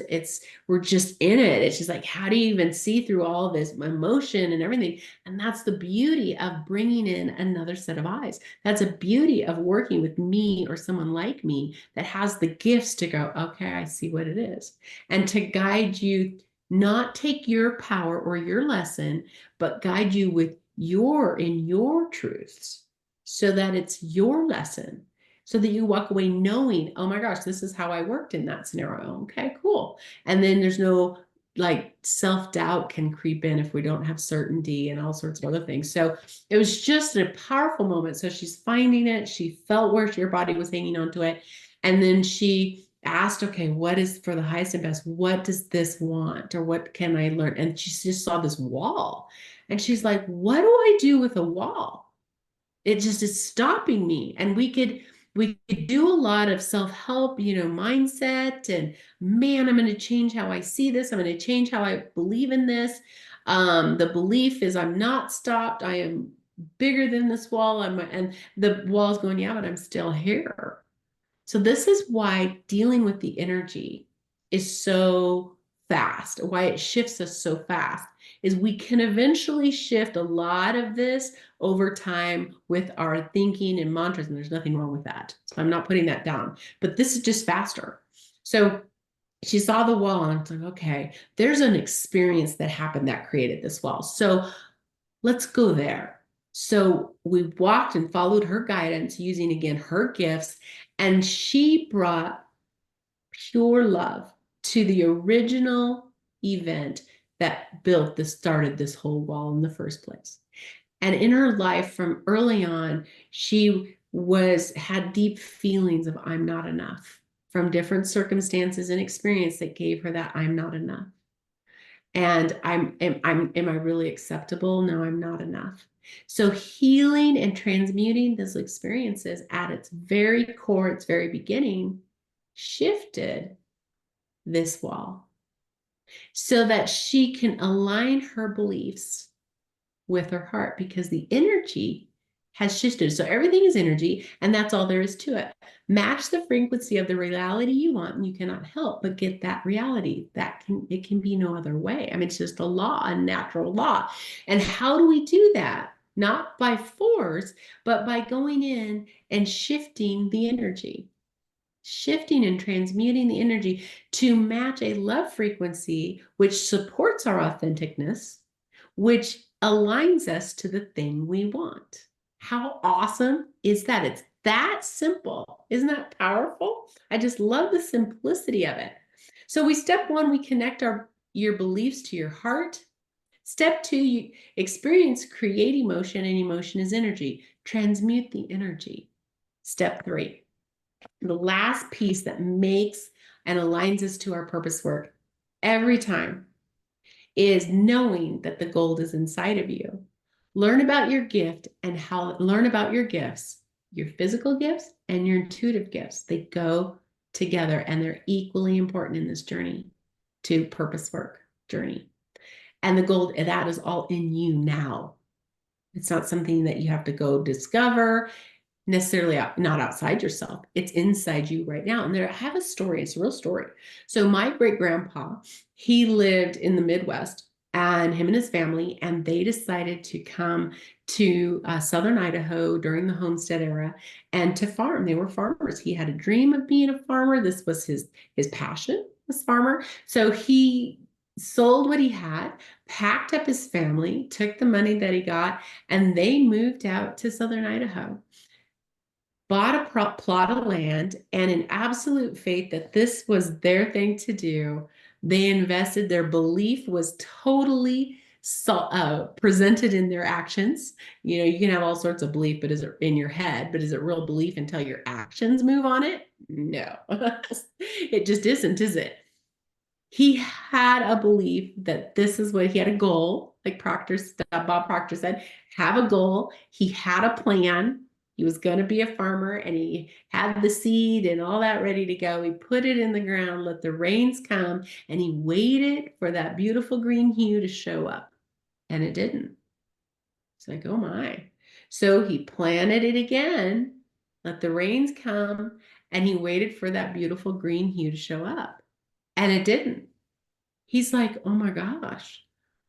Speaker 1: We're just in it. It's just like, how do you even see through all this emotion and everything? And that's the beauty of bringing in another set of eyes. That's a beauty of working with me or someone like me that has the gifts to go, okay, I see what it is. And to guide you, not take your power or your lesson, but guide you with your truths, so that it's your lesson, so that you walk away knowing, oh my gosh, this is how I worked in that scenario. Okay, cool. And then there's no, like, self-doubt can creep in if we don't have certainty and all sorts of other things. So it was just a powerful moment. So she's finding it. She felt where your body was hanging onto it. And then she asked, okay, what is for the highest and best? What does this want? Or what can I learn? And she just saw this wall. And she's like, what do I do with a wall? It just is stopping me. And we could do a lot of self-help, mindset, and man, I'm going to change how I see this. I'm going to change how I believe in this. The belief is I'm not stopped. I am bigger than this wall. And the wall's going, yeah, but I'm still here. So this is why dealing with the energy is so fast, why it shifts us so fast, is we can eventually shift a lot of this over time with our thinking and mantras, and there's nothing wrong with that. So I'm not putting that down, but this is just faster. So she saw the wall, and I'm like, okay, there's an experience that happened that created this wall. So let's go there. So we walked and followed her guidance using, again, her gifts, and she brought pure love to the original event that started this whole wall in the first place. And in her life from early on, she had deep feelings of I'm not enough from different circumstances and experience that gave her that I'm not enough. And am I really acceptable? No, I'm not enough. So healing and transmuting those experiences at its very core, its very beginning, shifted this wall so that she can align her beliefs with her heart, because the energy has shifted. So everything is energy, and that's all there is to it. Match the frequency of the reality you want, and you cannot help but get that reality. It can be no other way. I mean, it's just a law, a natural law. And how do we do that? Not by force, but by going in and shifting the energy. Shifting and transmuting the energy to match a love frequency which supports our authenticness, which aligns us to the thing we want. How awesome is that? It's that simple. Isn't that powerful? I just love the simplicity of it. So step one, we connect our your beliefs to your heart. Step 2, you experience, create emotion, and emotion is energy. Transmute the energy. Step 3, the last piece that makes and aligns us to our purpose work every time is knowing that the gold is inside of you. Learn about your gift and learn about your gifts, your physical gifts and your intuitive gifts. They go together and they're equally important in this journey to purpose work journey. And the gold, that is all in you now. It's not something that you have to go discover necessarily not outside yourself. It's inside you right now. And I have a story. It's a real story. So my great grandpa, he lived in the Midwest, and him and his family, and they decided to come to Southern Idaho during the homestead era and to farm. They were farmers. He had a dream of being a farmer. This was his passion, was farmer. So he sold what he had, packed up his family, took the money that he got, and they moved out to Southern Idaho, bought a plot of land, and in absolute faith that this was their thing to do, they invested. Their belief was totally presented in their actions. You know, you can have all sorts of belief, but is it in your head? But is it real belief until your actions move on it? No, it just isn't, is it? He had a belief that this is what he had, a goal, like Bob Proctor said, have a goal. He had a plan. He was going to be a farmer, and he had the seed and all that ready to go. He put it in the ground, let the rains come, and he waited for that beautiful green hue to show up. And it didn't. It's like, oh my. So he planted it again, let the rains come, and he waited for that beautiful green hue to show up. And it didn't. He's like, oh my gosh,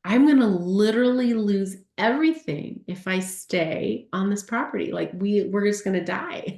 Speaker 1: I'm going to literally lose everything if I stay on this property. Like we're just going to die.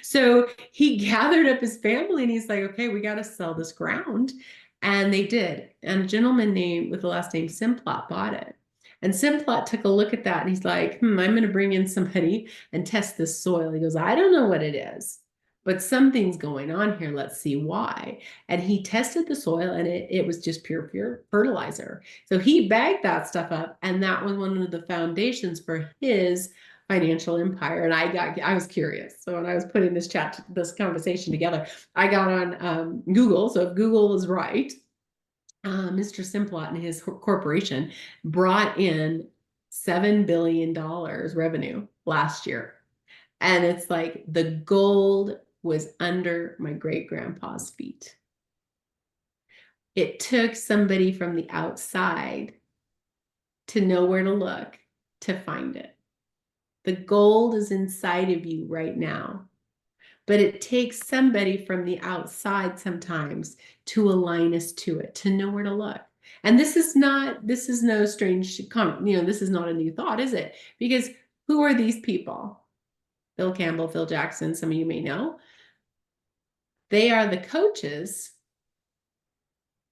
Speaker 1: So he gathered up his family and he's like, okay, we got to sell this ground. And they did. And a gentleman with the last name Simplot bought it. And Simplot took a look at that and he's like, I'm going to bring in somebody and test this soil. He goes, I don't know what it is, but something's going on here. Let's see why. And he tested the soil and it was just pure fertilizer. So he bagged that stuff up, and that was one of the foundations for his financial empire. And I was curious. So when I was putting this conversation together, I got on Google. So if Google is right, Mr. Simplot and his corporation brought in $7 billion revenue last year. And it's like the gold was under my great grandpa's feet. It took somebody from the outside to know where to look to find it. The gold is inside of you right now, but it takes somebody from the outside sometimes to align us to it, to know where to look. And this is no strange, this is not a new thought, is it? Because who are these people? Bill Campbell, Phil Jackson, some of you may know. They are the coaches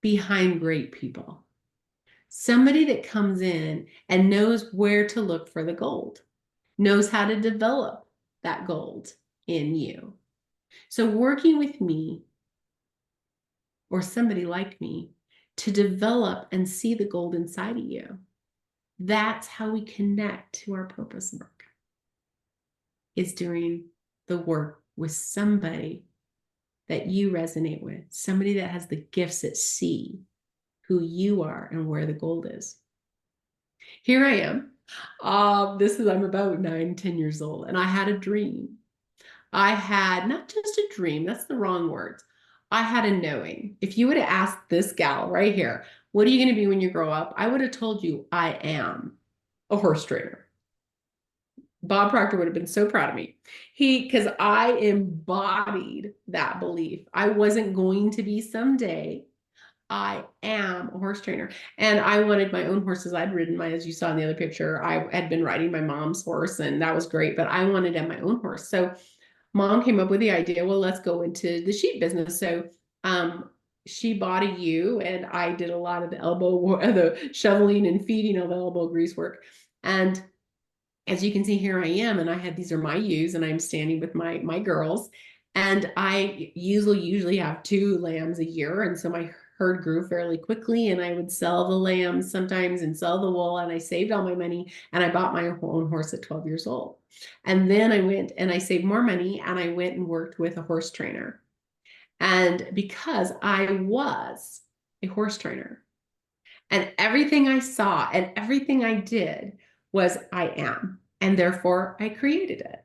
Speaker 1: behind great people. Somebody that comes in and knows where to look for the gold, knows how to develop that gold in you. So working with me or somebody like me to develop and see the gold inside of you, that's how we connect to our purpose work, is doing the work with somebody that you resonate with, somebody that has the gifts that see who you are and where the gold is. Here I am. I'm about 9-10 years old, and I had a dream. I had not just a dream, that's the wrong words. I had a knowing. If you would have asked this gal right here, what are you going to be when you grow up? I would have told you I am a horse trainer. Bob Proctor would have been so proud of me. Because I embodied that belief. I wasn't going to be someday. I am a horse trainer. And I wanted my own horses. I'd ridden as you saw in the other picture, I had been riding my mom's horse, and that was great, but I wanted to have my own horse. So mom came up with the idea, well, let's go into the sheep business. So she bought a ewe, and I did a lot of the shoveling and feeding, all the elbow grease work. And as you can see, here I am, and these are my ewes, and I'm standing with my girls, and I usually have 2 lambs a year. And so my herd grew fairly quickly, and I would sell the lambs sometimes and sell the wool, and I saved all my money, and I bought my own horse at 12 years old. And then I went and I saved more money, and I went and worked with a horse trainer. And because I was a horse trainer, and everything I saw and everything I did was I am, and therefore I created it.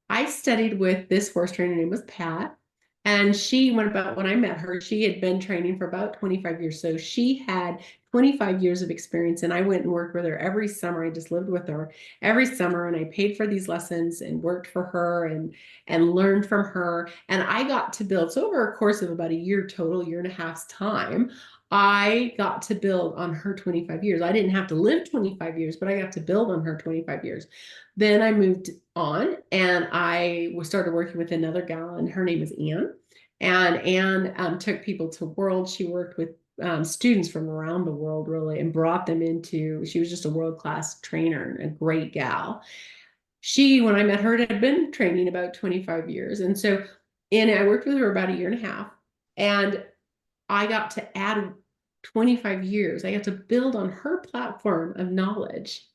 Speaker 1: I studied with this horse trainer named was Pat, and when I met her, she had been training for about 25 years. So she had 25 years of experience, and I went and worked with her every summer. I just lived with her every summer, and I paid for these lessons and worked for her and learned from her. And I got to build, so over a course of about a year total, year and a half's time, I got to build on her 25 years. I didn't have to live 25 years, but I got to build on her 25 years. Then I moved on, and I started working with another gal, and her name is Anne. And Anne took people to world. She worked with students from around the world, really, and brought them into, she was just a world-class trainer and a great gal. She, when I met her, had been training about 25 years. And so, and I worked with her about a year and a half, and I got to add 25 years. I got to build on her platform of knowledge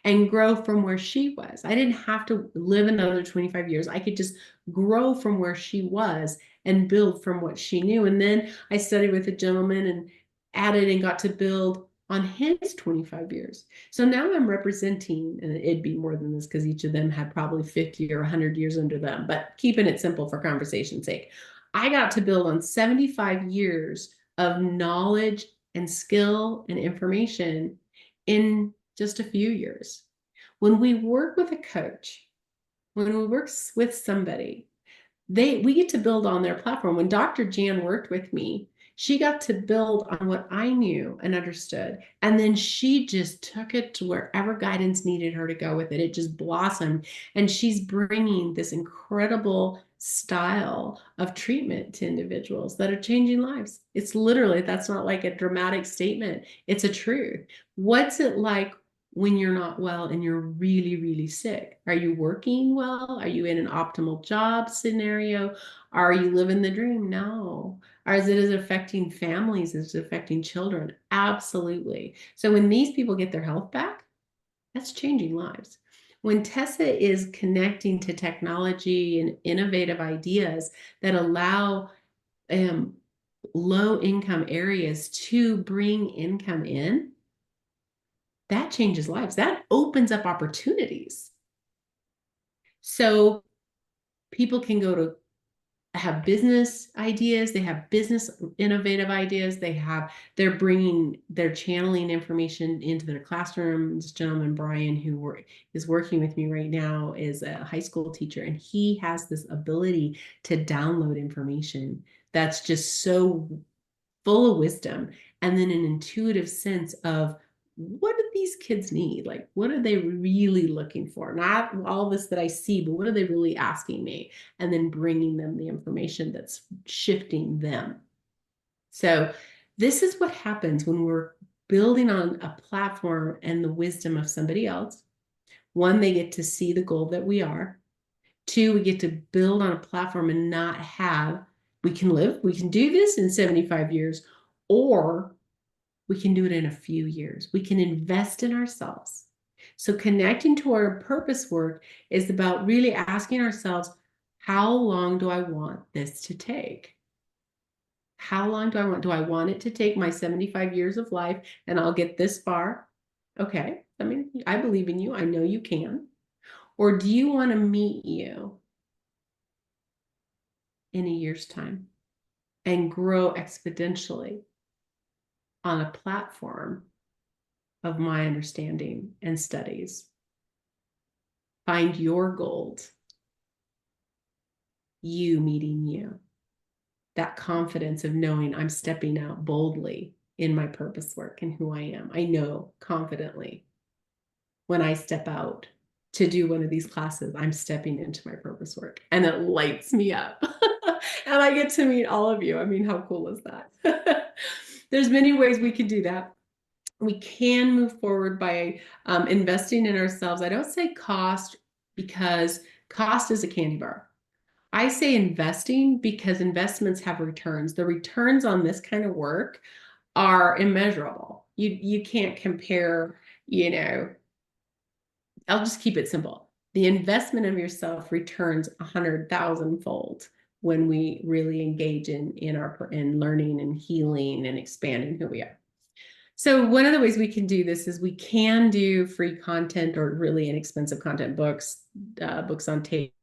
Speaker 1: and grow from where she was. I didn't have to live another 25 years. I could just grow from where she was and build from what she knew. And then I studied with a gentleman and added and got to build on his 25 years. So now I'm representing, and it'd be more than this because each of them had probably 50 or 100 years under them, but keeping it simple for conversation's sake. I got to build on 75 years of knowledge and skill and information in just a few years. When we work with a coach, when we work with somebody, we get to build on their platform. When Dr. Jan worked with me, she got to build on what I knew and understood. And then she just took it to wherever guidance needed her to go with it. It just blossomed. And she's bringing this incredible style of treatment to individuals that are changing lives. It's literally, that's not like a dramatic statement. It's a truth. What's it like when you're not well and you're really, really sick? Are you working well? Are you in an optimal job scenario? Are you living the dream? No. Or is it affecting families? Is it affecting children? Absolutely. So when these people get their health back, that's changing lives. When Tessa is connecting to technology and innovative ideas that allow low income areas to bring income in, that changes lives. That opens up opportunities. So people can go to have business ideas, they have business innovative ideas, they're channeling information into their classroom. This gentleman, Brian, who is working with me right now, is a high school teacher, and he has this ability to download information that's just so full of wisdom, and then an intuitive sense of what do these kids need? Like, what are they really looking for? Not all this that I see, but what are they really asking me? And then bringing them the information that's shifting them. So this is what happens when we're building on a platform and the wisdom of somebody else. One, they get to see the goal that we are. Two, we get to build on a platform and not have, we can do this in 75 years, or we can do it in a few years. We can invest in ourselves. So connecting to our purpose work is about really asking ourselves, how long do I want this to take? How long do I want it to take my 75 years of life and I'll get this far? Okay. I mean, I believe in you. I know you can. Or do you want to meet you in a year's time and grow exponentially on a platform of my understanding and studies? Find your gold, you meeting you. That confidence of knowing I'm stepping out boldly in my purpose work and who I am. I know confidently when I step out to do one of these classes, I'm stepping into my purpose work, and it lights me up. And I get to meet all of you. I mean, how cool is that? There's many ways we can do that. We can move forward by investing in ourselves. I don't say cost, because cost is a candy bar. I say investing because investments have returns. The returns on this kind of work are immeasurable. You can't compare, you know, I'll just keep it simple. The investment of yourself returns 100,000 fold when we really engage in learning and healing and expanding who we are. So one of the ways we can do this is we can do free content or really inexpensive content, books on tape.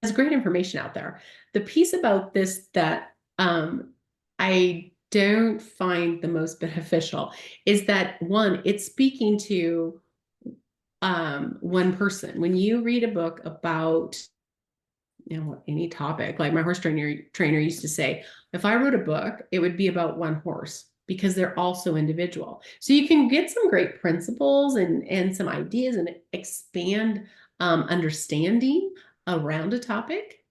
Speaker 1: There's great information out there. The piece about this that I don't find the most beneficial is that one, it's speaking to one person. When you read a book about any topic, like my horse trainer used to say, if I wrote a book, it would be about one horse because they're also individual. So you can get some great principles and some ideas and expand understanding around a topic,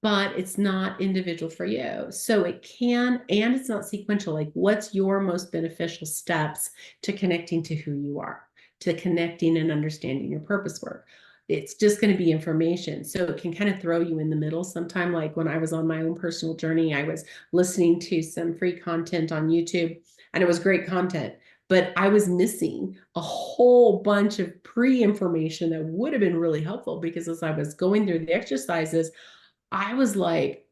Speaker 1: but it's not individual for you. So it can, and it's not sequential. Like, what's your most beneficial steps to connecting to who you are, to connecting and understanding your purpose work? It's just going to be information. So it can kind of throw you in the middle sometime. Like when I was on my own personal journey, I was listening to some free content on YouTube, and it was great content, but I was missing a whole bunch of pre-information that would have been really helpful, because as I was going through the exercises, I was like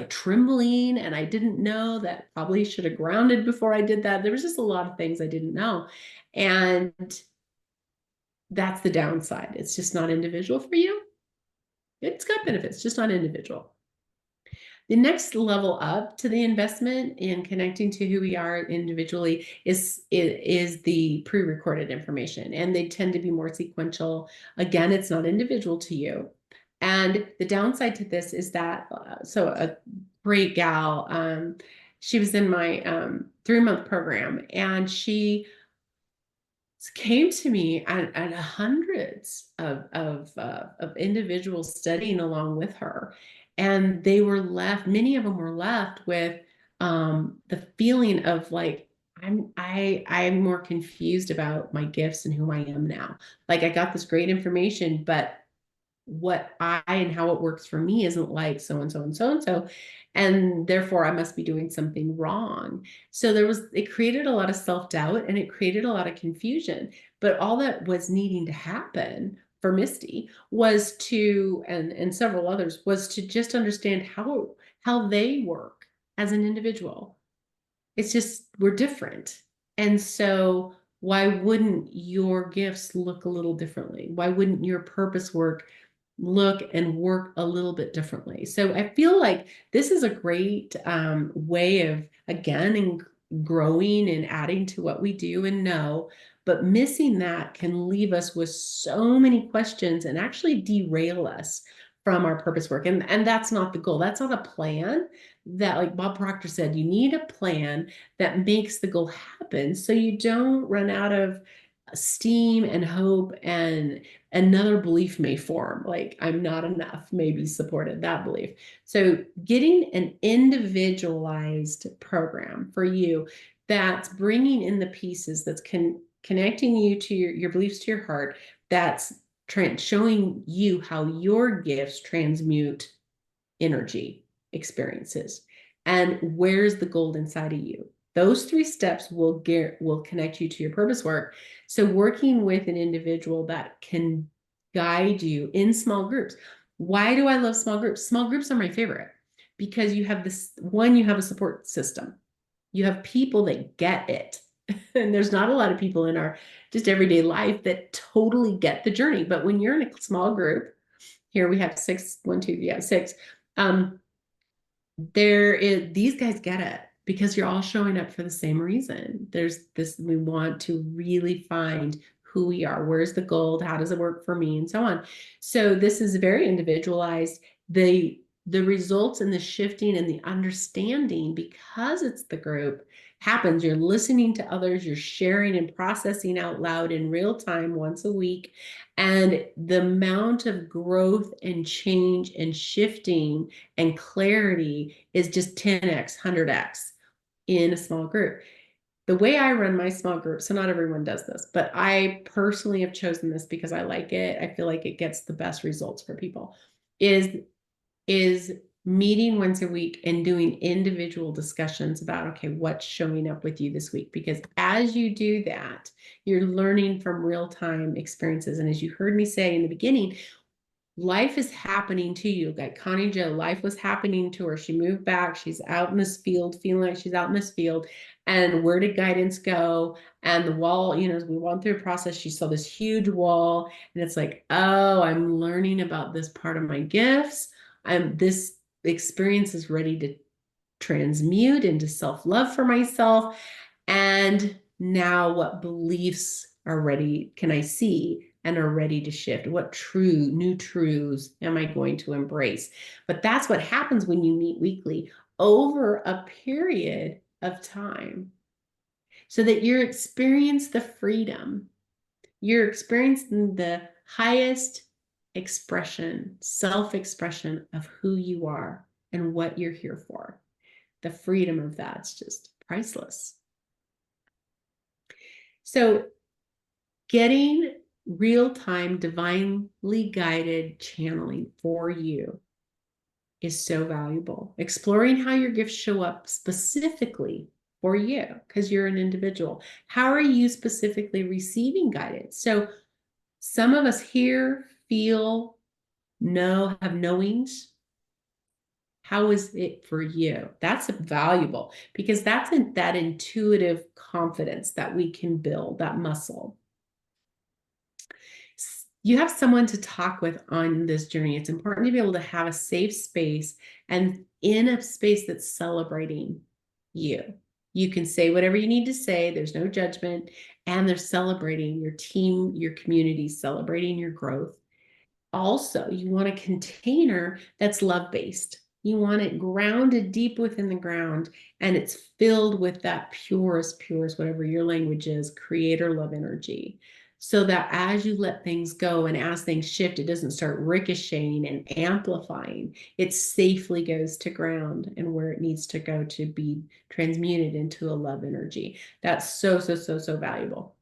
Speaker 1: trembling, and I didn't know that probably should have grounded before I did that. There was just a lot of things I didn't know. And that's the downside. It's just not individual for you. It's got benefits, just not individual. The next level up to the investment in connecting to who we are individually is the pre-recorded information, and they tend to be more sequential. Again, it's not individual to you. And the downside to this is that, so a great gal, she was in my 3-month program, and she came to me and hundreds of individuals studying along with her, and they were left. Many of them were left with the feeling of like, I'm more confused about my gifts and who I am now. Like, I got this great information, but what I and how it works for me isn't like so and so and so and so, and therefore I must be doing something wrong. So it created a lot of self-doubt, and it created a lot of confusion. But all that was needing to happen for Misty was to, and several others, was to just understand how they work as an individual. It's just, we're different. And so why wouldn't your gifts look a little differently? Why wouldn't your purpose work look and work a little bit differently? So I feel like this is a great way of, again, growing and adding to what we do and know, but missing that can leave us with so many questions and actually derail us from our purpose work. And that's not the goal. That's not a plan. That, like Bob Proctor said, you need a plan that makes the goal happen, so you don't run out of steam and hope, and another belief may form, like I'm not enough, maybe supported that belief. So getting an individualized program for you that's bringing in the pieces, that's connecting you to your beliefs, to your heart, that's showing you how your gifts transmute energy experiences, and where's the gold inside of you. Those 3 steps will connect you to your purpose work. So working with an individual that can guide you in small groups. Why do I love small groups? Small groups are my favorite because you have you have a support system. You have people that get it. And there's not a lot of people in our just everyday life that totally get the journey. But when you're in a small group, here we have 6, 1, 2, yeah, 6. These guys get it because you're all showing up for the same reason. There's this, we want to really find who we are. Where's the gold? How does it work for me? And so on. So this is very individualized. The results and the shifting and the understanding, because it's the group, happens. You're listening to others, you're sharing and processing out loud in real time once a week. And the amount of growth and change and shifting and clarity is just 10x, 100x in a small group. The way I run my small group, so not everyone does this, but I personally have chosen this because I like it. I feel like it gets the best results for people, is is meeting once a week and doing individual discussions about, okay, what's showing up with you this week? Because as you do that, you're learning from real-time experiences. And as you heard me say in the beginning, life is happening to you. Like Connie Jo, life was happening to her. She moved back. She's out in this field, feeling like she's out in this field. And where did guidance go? And the wall, as we went through a process, she saw this huge wall. And it's like, oh, I'm learning about this part of my gifts. This experience is ready to transmute into self-love for myself. And now what beliefs are ready can I see and are ready to shift? What new truths am I going to embrace? But that's what happens when you meet weekly over a period of time, so that you're experiencing the freedom. You're experiencing the highest expression, self-expression of who you are and what you're here for. The freedom of that's just priceless. So getting real-time, divinely guided channeling for you is so valuable. Exploring how your gifts show up specifically for you, because you're an individual. How are you specifically receiving guidance? So some of us here feel, know, have knowings. How is it for you? That's valuable, because that's that intuitive confidence that we can build, that muscle. You have someone to talk with on this journey. It's important to be able to have a safe space, and in a space that's celebrating you. You can say whatever you need to say. There's no judgment, and they're celebrating your team, your community, celebrating your growth. Also, you want a container that's love-based. You want it grounded deep within the ground, and it's filled with that purest, whatever your language is, creator love energy. So that as you let things go and as things shift, it doesn't start ricocheting and amplifying. It safely goes to ground and where it needs to go to be transmuted into a love energy. That's so valuable.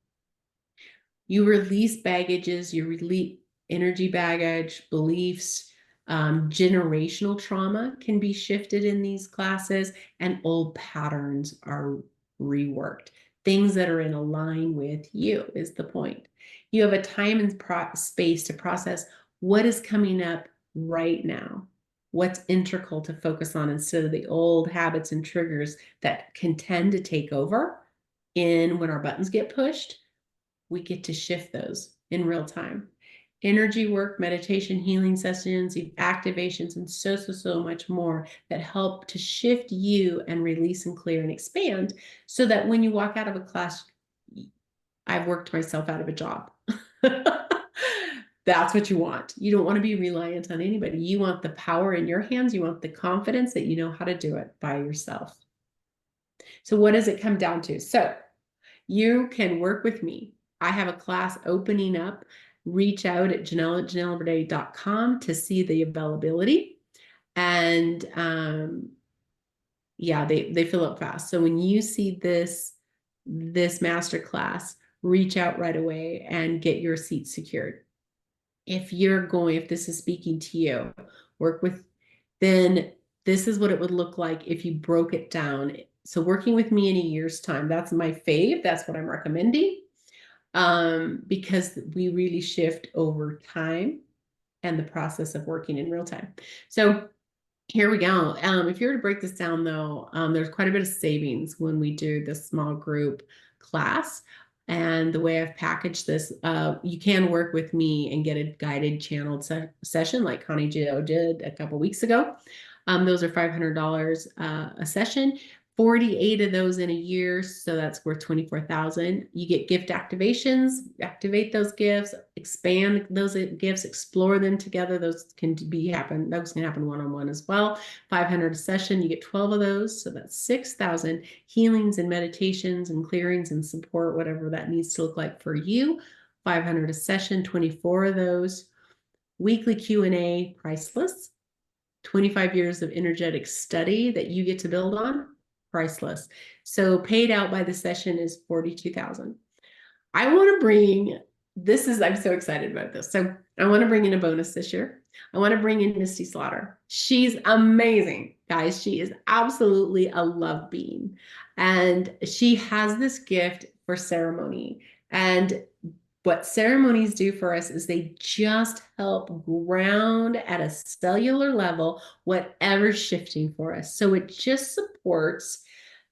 Speaker 1: You release baggages, you release energy baggage, beliefs, generational trauma can be shifted in these classes, and old patterns are reworked. Things that are in align with you is the point. You have a time and space to process what is coming up right now, what's integral to focus on, instead of the old habits and triggers that can tend to take over. When our buttons get pushed, we get to shift those in real time. Energy work, meditation, healing sessions, activations, and so much more that help to shift you and release and clear and expand, so that when you walk out of a class, I've worked myself out of a job. That's what you want. You don't want to be reliant on anybody. You want the power in your hands. You want the confidence that you know how to do it by yourself. So what does it come down to? So you can work with me. I have a class opening up. Reach out at janell@janellbernay.com to see the availability. And yeah, they fill up fast. So when you see this master class, reach out right away and get your seat secured. If this is speaking to you, then this is what it would look like if you broke it down. So working with me in a year's time, that's my fave. That's what I'm recommending. Because we really shift over time and the process of working in real time. So here we go. If you were to break this down, though, there's quite a bit of savings when we do this small group class. And the way I've packaged this, you can work with me and get a guided channeled session like Connie Jo did a couple weeks ago. Those are $500 a session. 48 of those in a year, so that's worth $24,000. You get gift activations, activate those gifts, expand those gifts, explore them together. Those can happen one-on-one as well. 500 a session, you get 12 of those, so that's 6,000 healings and meditations and clearings and support, whatever that needs to look like for you. 500 a session, 24 of those. Weekly Q&A, priceless. 25 years of energetic study that you get to build on, priceless. So paid out by the session is $42,000. I want to bring, I'm so excited about this. So I want to bring in a bonus this year. I want to bring in Misty Slaughter. She's amazing, guys. She is absolutely a love being. And she has this gift for ceremony. And what ceremonies do for us is they just help ground at a cellular level whatever's shifting for us. So it just supports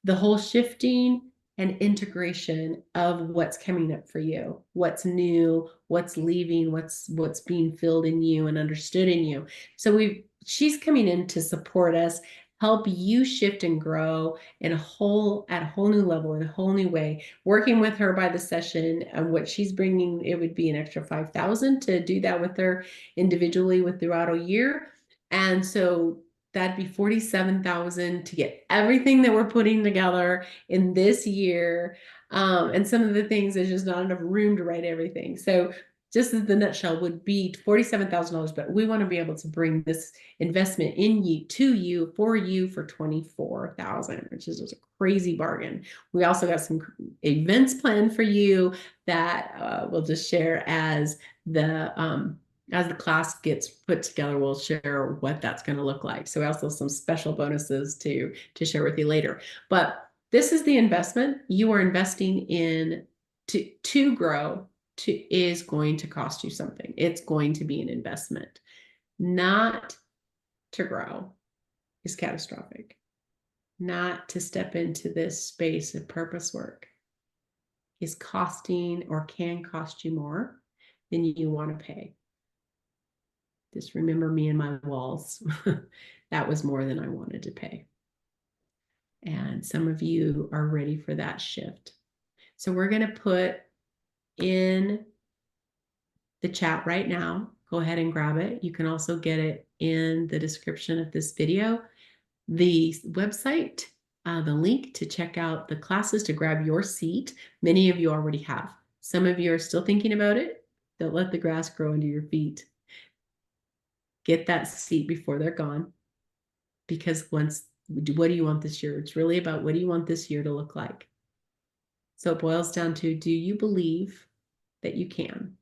Speaker 1: the whole shifting and integration of what's coming up for you, what's new, what's leaving, what's being filled in you and understood in you. So she's coming in to support us, help you shift and grow at a whole new level, in a whole new way. Working with her by the session and what she's bringing, it would be an extra 5,000 to do that with her individually with throughout a year. And so that'd be 47,000 to get everything that we're putting together in this year. And some of the things, there's just not enough room to write everything. So just as the nutshell would be $47,000, but we want to be able to bring this investment in you to you for 24,000, which is just a crazy bargain. We also got some events planned for you that we'll just share as the class gets put together. We'll share what that's going to look like. So also some special bonuses to share with you later. But this is the investment you are investing in to grow. Is going to cost you something. It's going to be an investment. Not to grow is catastrophic. Not to step into this space of purpose work is costing or can cost you more than you want to pay. Just remember me and my walls. That was more than I wanted to pay. And some of you are ready for that shift. So we're going to put in the chat right now. Go ahead and grab it. You can also get it in the description of this video. The website, the link to check out the classes to grab your seat. Many of you already have. Some of you are still thinking about it. Don't let the grass grow under your feet. Get that seat before they're gone. Because what do you want this year? It's really about what do you want this year to look like? So it boils down to, do you believe that you can?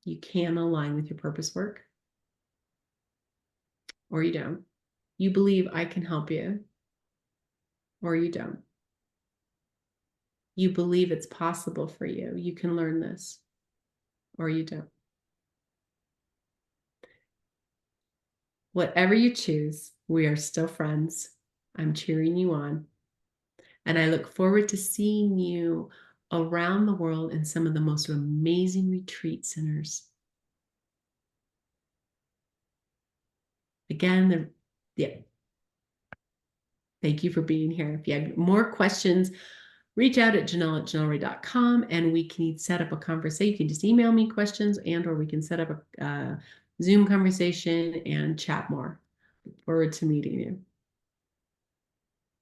Speaker 1: You can align with your purpose work? Or you don't? You believe I can help you? Or you don't? You believe it's possible for you. You can learn this? Or you don't? Whatever you choose, we are still friends. I'm cheering you on. And I look forward to seeing you around the world in some of the most amazing retreat centers. Again, thank you for being here. If you have more questions, reach out at Janell@janellray.com and we can set up a conversation. You can just email me questions or we can set up a Zoom conversation and chat more. Look forward to meeting you.